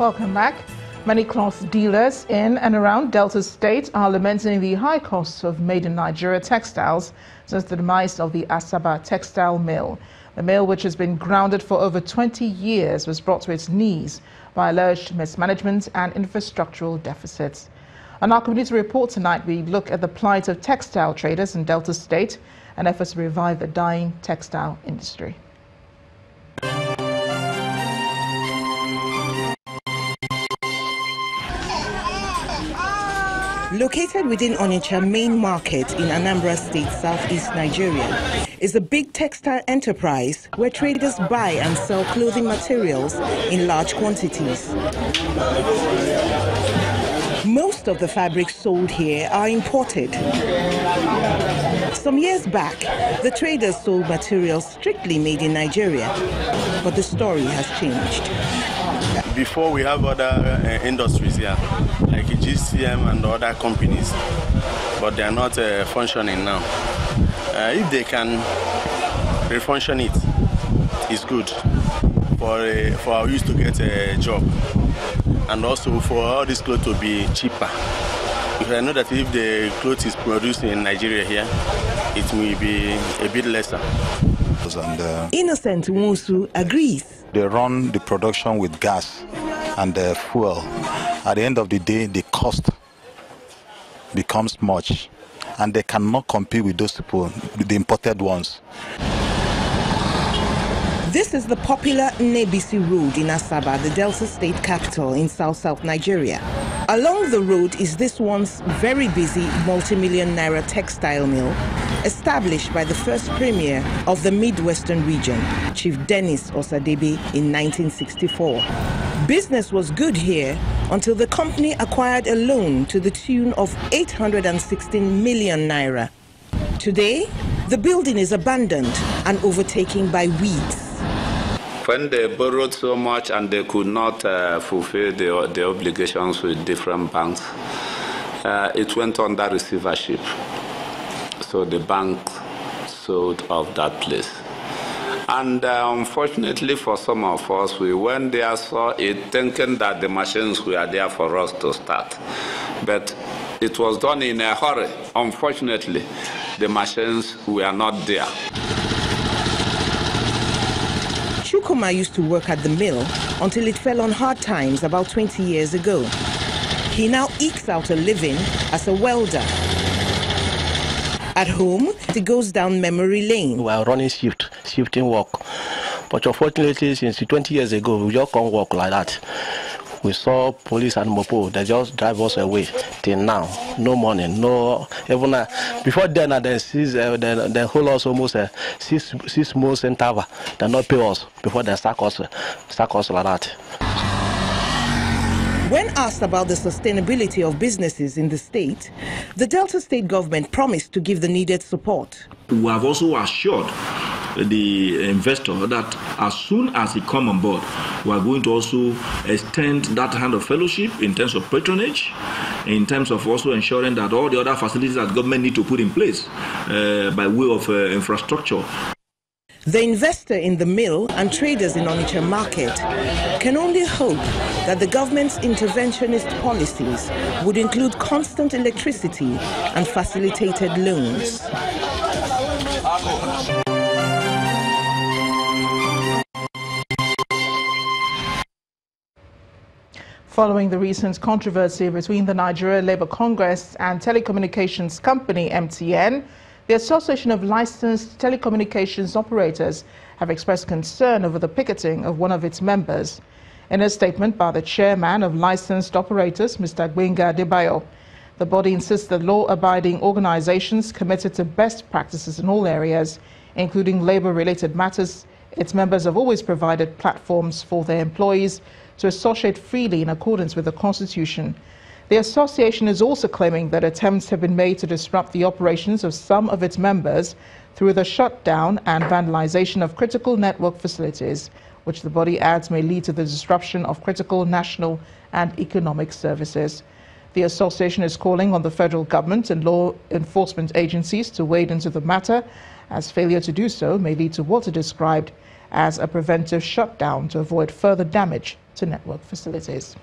Welcome back. Many cloth dealers in and around Delta State are lamenting the high costs of made in Nigeria textiles since the demise of the Asaba textile mill. The mill, which has been grounded for over 20 years, was brought to its knees by alleged mismanagement and infrastructural deficits. On our community report tonight, we look at the plight of textile traders in Delta State and efforts to revive the dying textile industry. Located within Onitsha main market in Anambra State, southeast Nigeria, is a big textile enterprise where traders buy and sell clothing materials in large quantities. Most of the fabrics sold here are imported. Some years back, the traders sold materials strictly made in Nigeria, but the story has changed. Before, we have other industries here, like GCM and other companies, but they are not functioning now. If they can refunction it, it's good for our youth to get a job, and also for all these clothes to be cheaper. Because I know that if the clothes is produced in Nigeria here, it will be a bit lesser. Innocent Musu agrees. They run the production with gas and fuel. At the end of the day, the cost becomes much, and they cannot compete with those people, with the imported ones. This is the popular Nnebisi Road in Asaba, the Delta State capital in South Nigeria. Along the road is this once very busy multi-million naira textile mill, established by the first premier of the Midwestern region, Chief Dennis Osadebe, in 1964. Business was good here until the company acquired a loan to the tune of 816 million naira. Today, the building is abandoned and overtaken by weeds. When they borrowed so much and they could not fulfill the obligations with different banks, it went under receivership. So the bank sold off that place. And unfortunately for some of us, we went there, saw it, thinking that the machines were there for us to start. But it was done in a hurry. Unfortunately, the machines were not there. Chukuma used to work at the mill until it fell on hard times about 20 years ago. He now ekes out a living as a welder. At home, he goes down memory lane. We are running shifting work. But unfortunately, since 20 years ago, we just can't work like that. We saw police and mopo, they just drive us away. Till now, no money, no. Even before then, they hold us almost 6 months in Tava. They not pay us before they sack us like that. When asked about the sustainability of businesses in the state, the Delta State government promised to give the needed support. We have also assured the investor that as soon as he comes on board, we are going to also extend that hand of fellowship in terms of patronage, in terms of also ensuring that all the other facilities that government need to put in place by way of infrastructure. The investor in the mill and traders in Onitsha market can only hope that the government's interventionist policies would include constant electricity and facilitated loans. Following the recent controversy between the Nigeria Labour Congress and telecommunications company MTN, the Association of Licensed Telecommunications Operators have expressed concern over the picketing of one of its members. In a statement by the chairman of licensed operators, Mr. Gbenga Adebayo, the body insists that law-abiding organizations committed to best practices in all areas, including labor-related matters, its members have always provided platforms for their employees to associate freely in accordance with the Constitution. The association is also claiming that attempts have been made to disrupt the operations of some of its members through the shutdown and vandalization of critical network facilities, which the body adds may lead to the disruption of critical national and economic services. The association is calling on the federal government and law enforcement agencies to wade into the matter, as failure to do so may lead to what is described as a preventive shutdown to avoid further damage to network facilities.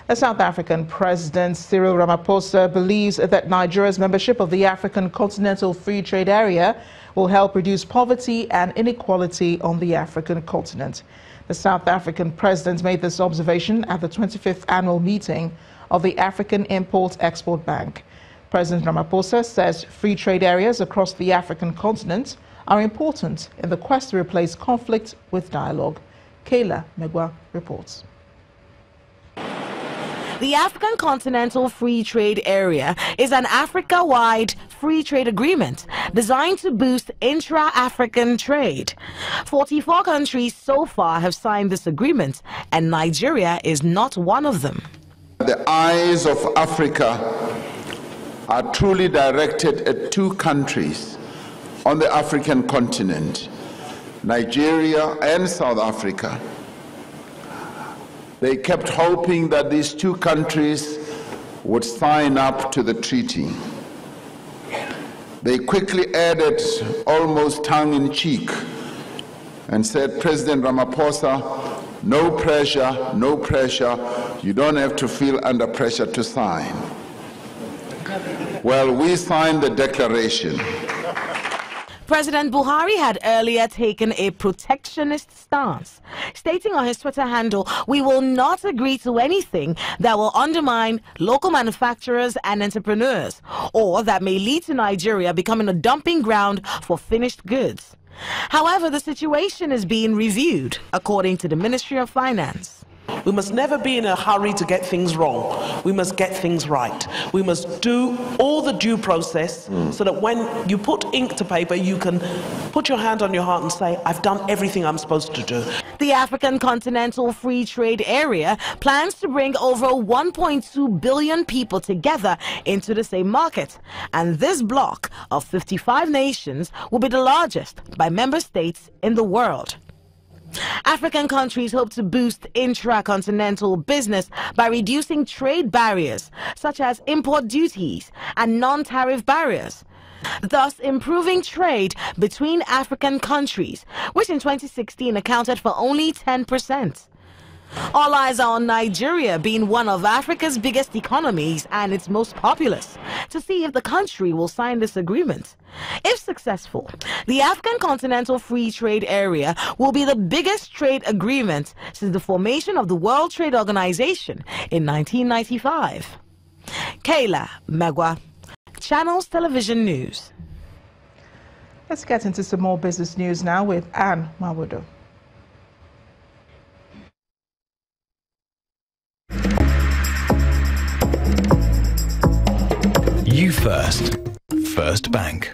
The South African President Cyril Ramaphosa believes that Nigeria's membership of the African Continental Free Trade Area will help reduce poverty and inequality on the African continent. The South African president made this observation at the 25th annual meeting of the African Import-Export Bank. President Ramaphosa says free trade areas across the African continent are important in the quest to replace conflict with dialogue. Kayla Megwa reports. The African Continental Free Trade Area is an Africa-wide free trade agreement designed to boost intra-African trade. 44 countries so far have signed this agreement, and Nigeria is not one of them. The eyes of Africa are truly directed at two countries on the African continent, Nigeria and South Africa. They kept hoping that these two countries would sign up to the treaty. They quickly added, almost tongue-in-cheek, and said, President Ramaphosa, no pressure, no pressure. You don't have to feel under pressure to sign. Well, we signed the declaration. President Buhari had earlier taken a protectionist stance, stating on his Twitter handle, "We will not agree to anything that will undermine local manufacturers and entrepreneurs, or that may lead to Nigeria becoming a dumping ground for finished goods." However, the situation is being reviewed, according to the Ministry of Finance. We must never be in a hurry to get things wrong. We must get things right. We must do all the due process so that when you put ink to paper, you can put your hand on your heart and say, I've done everything I'm supposed to do. The African Continental Free Trade Area plans to bring over 1.2 billion people together into the same market. And this bloc of 55 nations will be the largest by member states in the world. African countries hope to boost intra-continental business by reducing trade barriers, such as import duties and non-tariff barriers, thus improving trade between African countries, which in 2016 accounted for only 10%. All eyes are on Nigeria, being one of Africa's biggest economies and its most populous, to see if the country will sign this agreement. If successful, the African Continental Free Trade Area will be the biggest trade agreement since the formation of the World Trade Organization in 1995. Kayla Megwa, Channels Television News. Let's get into some more business news now with Anne Mawodo. You First. First Bank.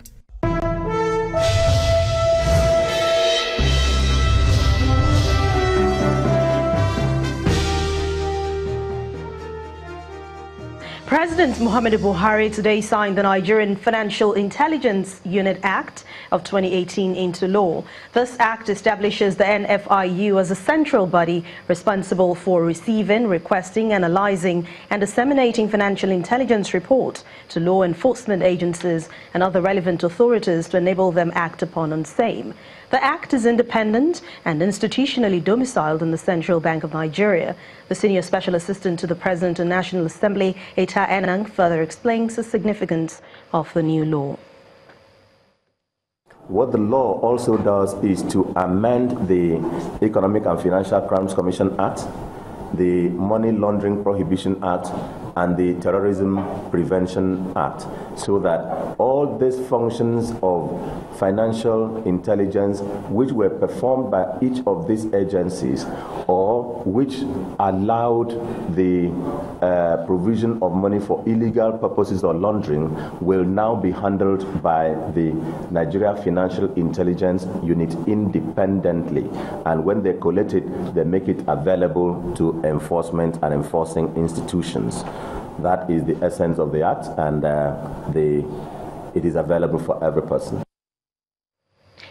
President Muhammadu Buhari today signed the Nigerian Financial Intelligence Unit Act of 2018 into law. This act establishes the NFIU as a central body responsible for receiving, requesting, analyzing and disseminating financial intelligence reports to law enforcement agencies and other relevant authorities to enable them act upon on same. The act is independent and institutionally domiciled in the Central Bank of Nigeria. The Senior Special Assistant to the President of the National Assembly, Eta Enang, further explains the significance of the new law. What the law also does is to amend the Economic and Financial Crimes Commission Act, the Money Laundering Prohibition Act, and the Terrorism Prevention Act, so that all these functions of financial intelligence which were performed by each of these agencies or which allowed the provision of money for illegal purposes or laundering will now be handled by the Nigeria Financial Intelligence Unit independently. And when they collect it, they make it available to enforcement and enforcing institutions. That is the essence of the act, and it is available for every person.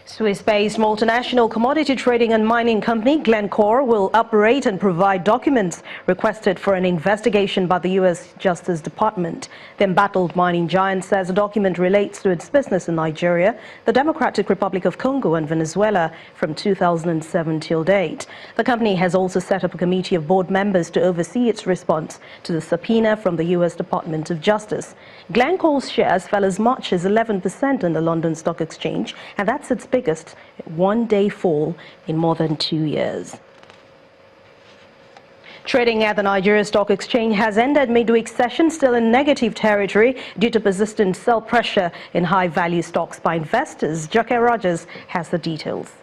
Swiss-based multinational commodity trading and mining company Glencore will operate and provide documents requested for an investigation by the U.S. Justice Department. The embattled mining giant says the document relates to its business in Nigeria, the Democratic Republic of Congo and Venezuela from 2007 till date. The company has also set up a committee of board members to oversee its response to the subpoena from the U.S. Department of Justice. Glencore's shares fell as much as 11% in the London Stock Exchange, and that's its biggest one-day fall in more than 2 years. Trading at the Nigeria Stock Exchange has ended midweek session still in negative territory due to persistent sell pressure in high-value stocks by investors. Joke Rogers has the details.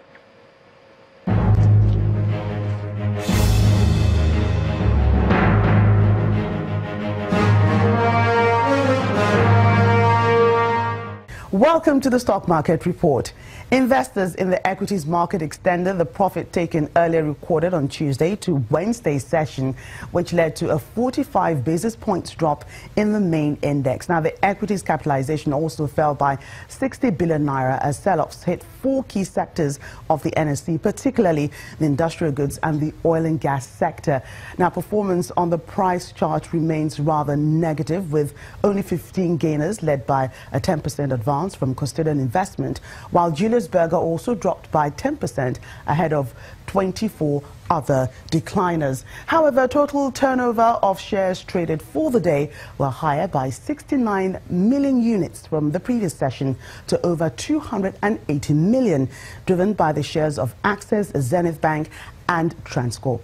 Welcome to the Stock Market Report. Investors in the equities market extended the profit taken earlier recorded on Tuesday to Wednesday's session, which led to a 45 basis points drop in the main index. Now, the equities capitalization also fell by 60 billion naira as sell-offs hit 4 key sectors of the NSE, particularly the industrial goods and the oil and gas sector. Now, performance on the price chart remains rather negative, with only 15 gainers led by a 10% advance from custodian investment, while Julius Berger also dropped by 10% ahead of 24 other decliners. However, total turnover of shares traded for the day were higher by 69 million units from the previous session to over 280 million, driven by the shares of Access, Zenith Bank and Transcorp.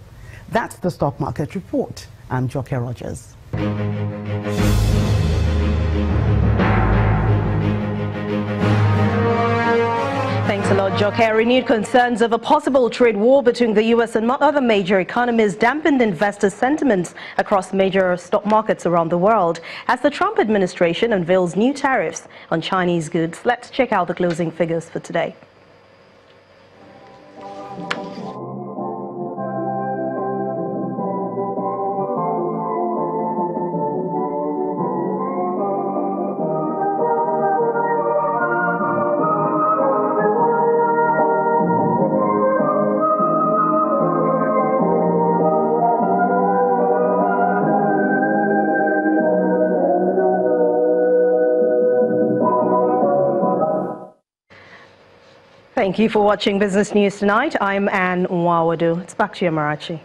That's the Stock Market Report. I'm Joke Rogers. Thanks a lot, Joke. Renewed concerns of a possible trade war between the U.S. and other major economies dampened investor sentiments across major stock markets around the world as the Trump administration unveils new tariffs on Chinese goods. Let's check out the closing figures for today. Thank you for watching Business News Tonight. I'm Anne Nwawadu. It's back to you, Marachi.